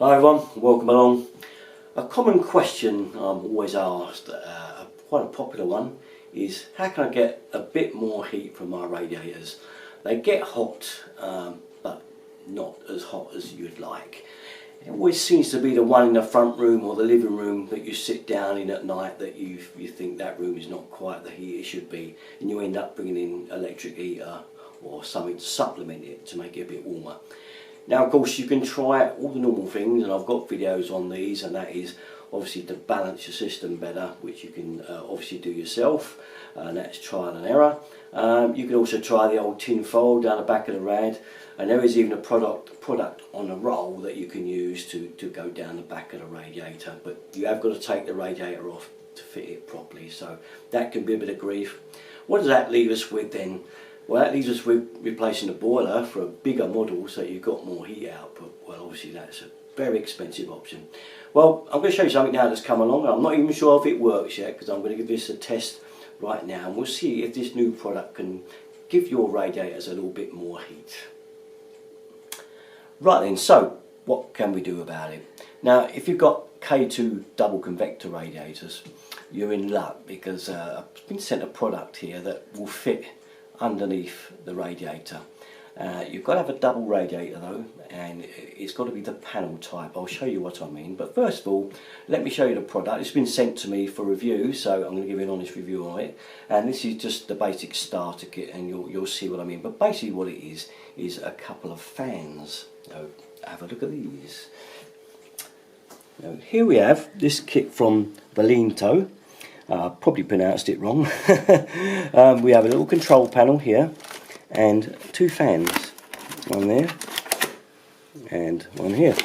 Hi everyone, welcome along. A common question I'm always asked, quite a popular one, is how can I get a bit more heat from my radiators? They get hot, but not as hot as you'd like. It always seems to be the one in the front room or the living room that you sit down in at night that you think that room is not quite the heat it should be, and you end up bringing in electric heater or something to supplement it to make it a bit warmer. Now of course you can try all the normal things, and I've got videos on these, and that is obviously to balance your system better, which you can obviously do yourself, and that's trial and error. You can also try the old tin foil down the back of the rad, and there is even a product on a roll that you can use to go down the back of the radiator, but you have got to take the radiator off to fit it properly, so that can be a bit of grief. What does that leave us with then? Well, that leaves us with replacing the boiler for a bigger model so you've got more heat output. Well, obviously that's a very expensive option. Well, I'm going to show you something now that's come along. I'm not even sure if it works yet, because I'm going to give this a test right now, and we'll see if this new product can give your radiators a little bit more heat. Right then, so what can we do about it? Now, if you've got K2 double convector radiators, you're in luck, because I've been sent a product here that will fit underneath the radiator. You've got to have a double radiator though, and it's got to be the panel type. I'll show you what I mean, but first of all let me show you the product. It's been sent to me for review, so I'm going to give you an honest review on it, and this is just the basic starter kit, and you'll see what I mean. But basically what it is a couple of fans. So have a look at these. Now, here we have this kit from Valinto. Probably pronounced it wrong. We have a little control panel here and two fans, one there and one here.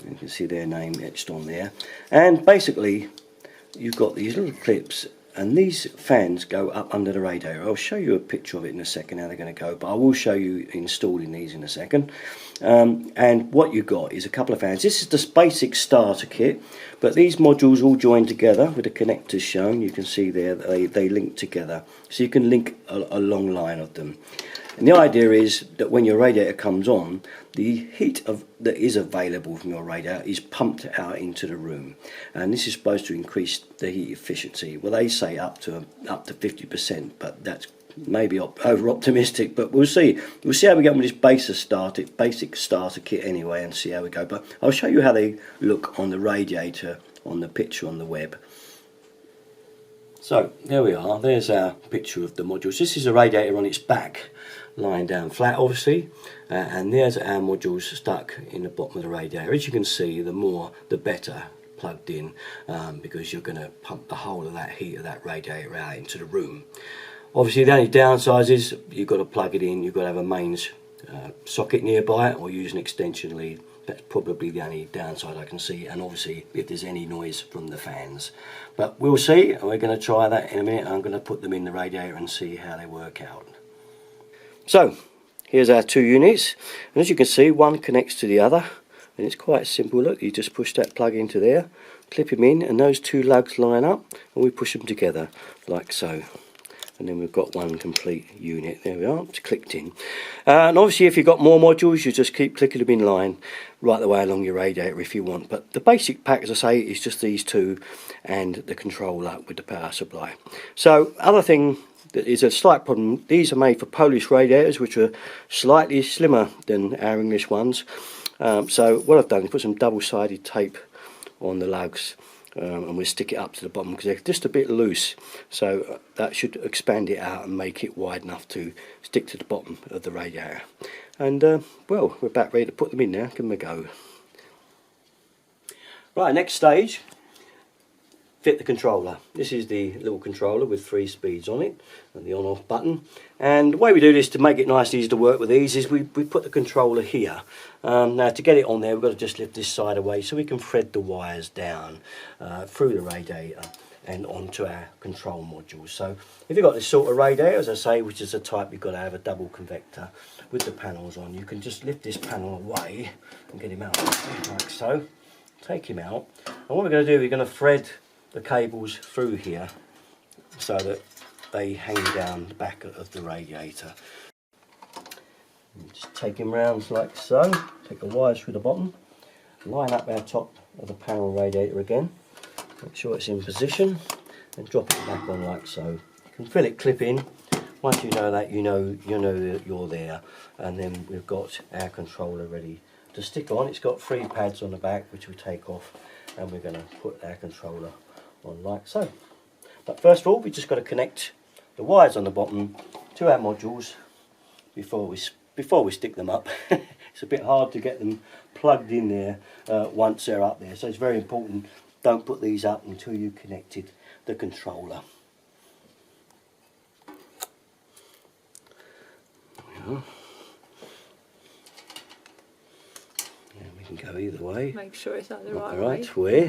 You can see their name etched on there, and basically you've got these little clips, and these fans go up under the radiator. I'll show you a picture of it in a second how they're going to go, but I will show you installing these in a second. And what you've got is a couple of fans. This is the basic starter kit, but these modules all join together with the connectors shown. You can see there that they link together, so you can link a long line of them. And the idea is that when your radiator comes on, the heat that is available from your radiator is pumped out into the room, and this is supposed to increase the heat efficiency. Well, they say up to 50%, but that's maybe over optimistic, but we'll see. We'll see how we get on with this basic starter kit anyway, and see how we go. But I'll show you how they look on the radiator on the picture on the web. So there we are. There's our picture of the modules. This is a radiator on its back, lying down flat obviously, and there's our modules stuck in the bottom of the radiator. As you can see, the more the better plugged in, because you're going to pump the whole of that heat of that radiator out into the room. Obviously the only downside is you've got to plug it in, you've got to have a mains socket nearby, or use an extension lead. That's probably the only downside I can see, and obviously if there's any noise from the fans. But we'll see, we're going to try that in a minute. I'm going to put them in the radiator and see how they work out. So here's our two units, and as you can see, one connects to the other, and it's quite simple. Look, you just push that plug into there, clip him in, and those two lugs line up, and we push them together like so. And then we've got one complete unit. There we are, it's clicked in. And obviously if you've got more modules, you just keep clicking them in line right the way along your radiator if you want. But the basic pack, as I say, is just these two and the controller with the power supply. So other thing that is a slight problem, these are made for Polish radiators, which are slightly slimmer than our English ones. So what I've done is put some double-sided tape on the lugs, and we'll stick it up to the bottom because they're just a bit loose, so that should expand it out and make it wide enough to stick to the bottom of the radiator. And well, we're about ready to put them in now. Give them a go. Right, next stage, fit the controller. This is the little controller with 3 speeds on it and the on off button, and the way we do this to make it nice and easy to work with these is we put the controller here. Now to get it on there, we've got to just lift this side away so we can thread the wires down through the radiator and onto our control modules. So if you've got this sort of radiator, as I say, which is the type you've got to have a double convector with the panels on, you can just lift this panel away and get him out like so. Take him out, and what we're going to do, we're going to thread the cables through here so that they hang down the back of the radiator. And just take him round like so, take the wires through the bottom, line up our top of the panel radiator again, make sure it's in position, and drop it back on like so. You can feel it clip in. Once you know that, you know that you're there, and then we've got our controller ready to stick on. It's got 3 pads on the back which we take off, and we're going to put our controller on like so. But first of all, we just got to connect the wires on the bottom to our modules before we stick them up. It's a bit hard to get them plugged in there once they're up there, so it's very important, don't put these up until you've connected the controller. Yeah, we can go either way. Make sure it's at the right way.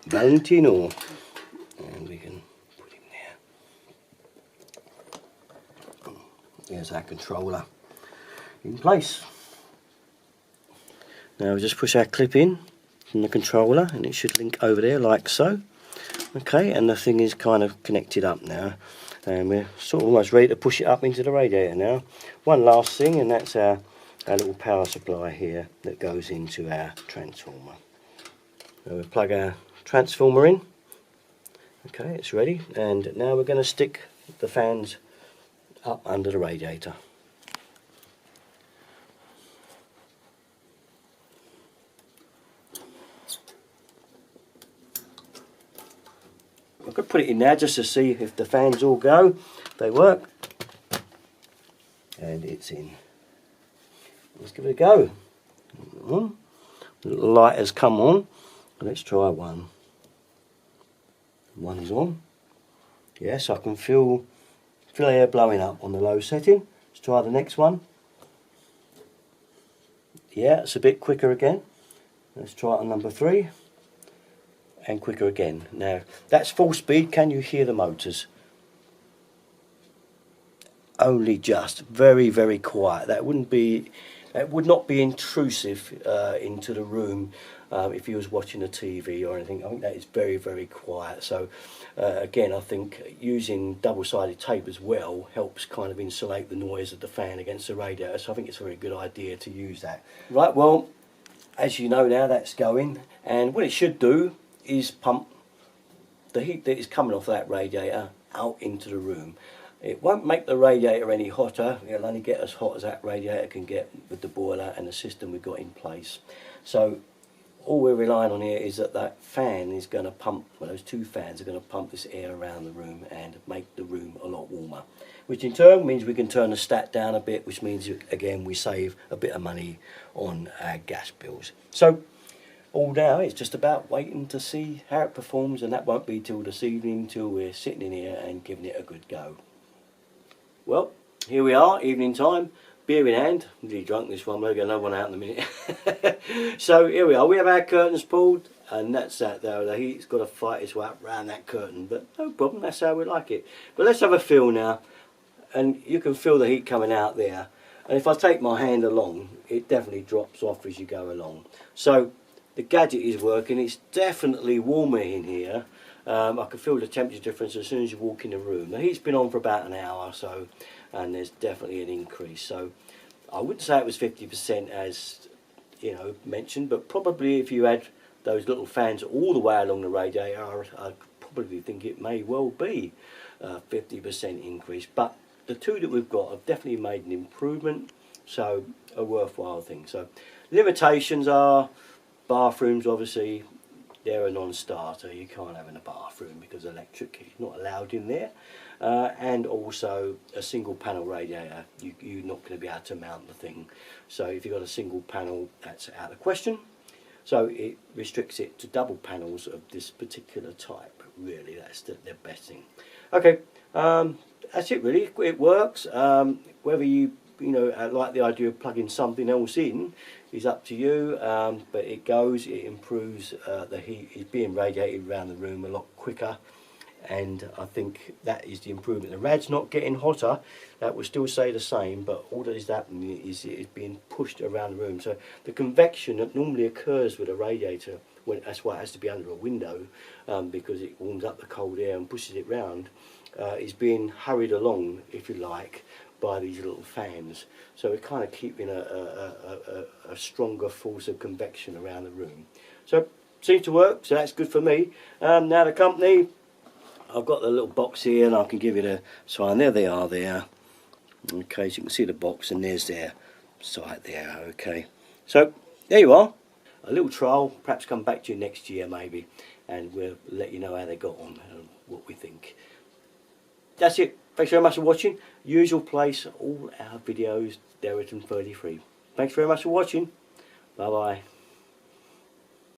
Valentino. And we can put him there. There's our controller in place. Now we just push our clip in from the controller and it should link over there like so. Okay, and the thing is kind of connected up now. And we're sort of almost ready to push it up into the radiator now. One last thing, and that's our little power supply here that goes into our transformer. So we plug our transformer in. Okay, it's ready, and now we're going to stick the fans up under the radiator. I could put it in now just to see if the fans all go, they work, and it's in. Let's give it a go. The little light has come on. Let's try one. One is on. Yes, I can feel air blowing up on the low setting. Let's try the next one. Yeah, it's a bit quicker again. Let's try it on number 3. And quicker again. Now, that's full speed. Can you hear the motors? Only just. Very, very quiet. That would not be intrusive into the room if you was watching a TV or anything. I think that is very, very quiet. So again, I think using double-sided tape as well helps kind of insulate the noise of the fan against the radiator. So I think it's a very good idea to use that. Right, well, as you know now, that's going, and what it should do is pump the heat that is coming off that radiator out into the room. It won't make the radiator any hotter. It'll only get as hot as that radiator can get with the boiler and the system we've got in place. So all we're relying on here is that that fan is going to pump, well, those 2 fans are going to pump this air around the room and make the room a lot warmer, which in turn means we can turn the stat down a bit, which means again we save a bit of money on our gas bills. So all now it's just about waiting to see how it performs, and that won't be till this evening, till we're sitting in here and giving it a good go. Well, here we are, evening time, beer in hand. I'm really drunk this one, we'll get another one out in a minute. So here we are, we have our curtains pulled, and that's that though. The heat's got to fight its way up around that curtain, but no problem, that's how we like it. But let's have a feel now, and you can feel the heat coming out there. And if I take my hand along, it definitely drops off as you go along. So the gadget is working, it's definitely warmer in here. I can feel the temperature difference as soon as you walk in the room. The heat's been on for about an hour or so, and there's definitely an increase. So I wouldn't say it was 50% as mentioned, but probably if you had those little fans all the way along the radiator, I probably think it may well be 50% increase. But the 2 that we've got have definitely made an improvement, so a worthwhile thing. So limitations are bathrooms, obviously they're a non-starter. You can't have in a bathroom because electric is not allowed in there, and also a single panel radiator, you're not going to be able to mount the thing. So if you've got a single panel, that's out of question. So it restricts it to double panels of this particular type. Really, that's the best thing. Okay, that's it really. It works. Whether you like the idea of plugging something else in is up to you, but it improves the heat. It's being radiated around the room a lot quicker, and I think that is the improvement. The rad's not getting hotter, that will still stay the same, but all that is happening is it is being pushed around the room. So the convection that normally occurs with a radiator, that's why it has to be under a window, because it warms up the cold air and pushes it round, is being hurried along, if you like, by these little fans. So we're kind of keeping a stronger force of convection around the room. So seems to work, so that's good for me. Now the company, I've got the little box here and I can give it a sign. There they are there. Okay, so you can see the box and there's their site there. Okay, so there you are. A little trial, perhaps come back to you next year maybe, and we'll let you know how they got on and what we think. That's it. Thanks very much for watching. Usual place, all our videos, Derriton 33. Thanks very much for watching. Bye bye.